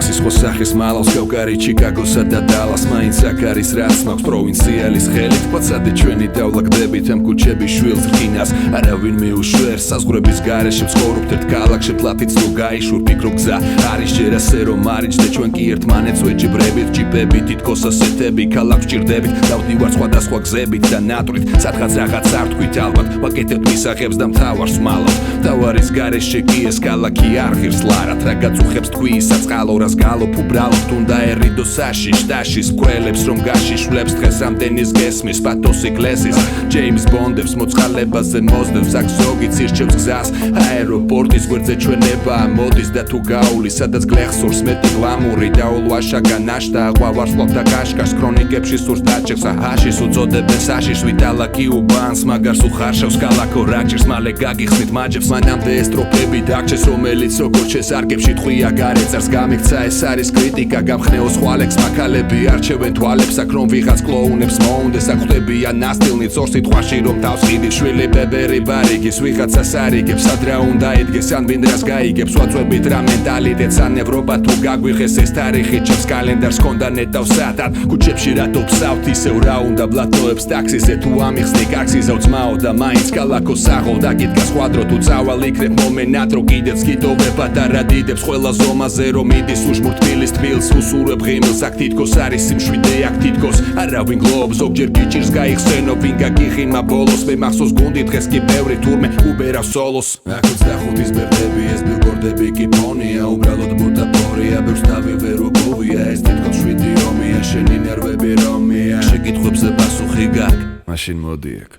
ტაქსის ხო სახის მალავს გავკარი ჩიკაგოსა და დალას მაინც აქ არის რაც მაქვს პროვინციალის ხელით ყვაცადე ჩვენი დავლაგდებით ამ ქუჩების შვილს რკინას არავინ მიუშვერს საზღვრების გარეშე ვცხოვრობთ ერთ ქალაქში ფლათიც ნუ გაიშურ ფიქრობ გზა არის ჯერ ასე რომ არიჯდე ჩვენ კი ერთმანეთს ვეჯიბრებით ჯიპები თითქოს ასეთები ქალაქს ჭირდებით დავდივარ სხვადასხვა გზებით და ნატრით სადღაც რაღაც არ თქვით ალბათ ვაკეთებთ მისაღებს და მთავარს მალავთ თავარის გარეშე კი ეს ქალაქი არ ღირს ლარად რა გაწუხებს თქვი საწყალო რას გალობ უბრალოდ უნდა ერიდო საშიშ ტაშის მკვლელებს რომ გაშიშვლებს დღეს რამდენის გესმის პათოსი გლესის ჯეიმს ბონდებს მოწყალებაზე მოძდებს აქ ზოგი ცირჩევს გზას აეროპორტის გვერდზე ჩვენება მოდის და თუ გაული სადაც გლეხსურს მეტი გლამური დაულვაშაგა ნაშტა ყვავარსლობ და კაშკაშ ქრონიკებში სურს დაჭერს ჰაშის უწოდებენ საშიშ ვითალაკი უბანს მაგარს უხარშავს ქალაქო რაჭერს მალე გაგიხსნით მაჯებს მანამდე ეს ტროფები დაგჭეს რომელიც როგორც შესარგებში ტყვია გარეწარს გამიქცა ეს არის კრიტიკა გამხნეოს ხვალექს მაქალები არჩევენ თვალებს აქ რომ ვიღაც კლოუნებს მოუნდეს აქ ხვდებიან ნასტილნი წორ სიტყვაში რომ თავს ხიდი შვილი ბებერი ბარიგის ვიღაცას არიგებს სად რა უნდა ედგეს ან ვინ რას გაიგებს ვაწვევით რა მენტალიტეტს ან ევროპა თუ გაგვიხეს ეს თარიღი ჩემს კალენდარს ქონდა ნეტავს სათად ქუჩებში რატო ვსავთ ისევ რა უნდა ბლატოებს ტაქსიზე თუ ამიხსნი კაქსიზავ ძმაო და მაინც კალაკო საღო და გიდგა სხვადრო თუ წავალ იქნებ მომენატრო კიდეც გიტოვებ პატარა დიდებს ყველა ზომაზე რომ მიდის უშმურ თბილის თბილს უსურებ ღიმილს აქ თითქოს არის სიმშვიდე აქ თითქოს არავინ გლობ ზოგჯერ გიჭირს გაიხსენო ვინ გაგიხიმა ბოლოს მე მახსოვს გუნდი დღეს კი ბევრი თურმე უბერავს სოლოს აქ 25-ის ბერდები ეს ბილბორდები კი ფონია უბრალოდ ბუტაფორია ბევრს თავი ვერ უგოვია ეს თითქოს 7 ომია შენი ნერვები რომია შეკითხვებზე პასუხი გაქვს მაშინ მოდი აქ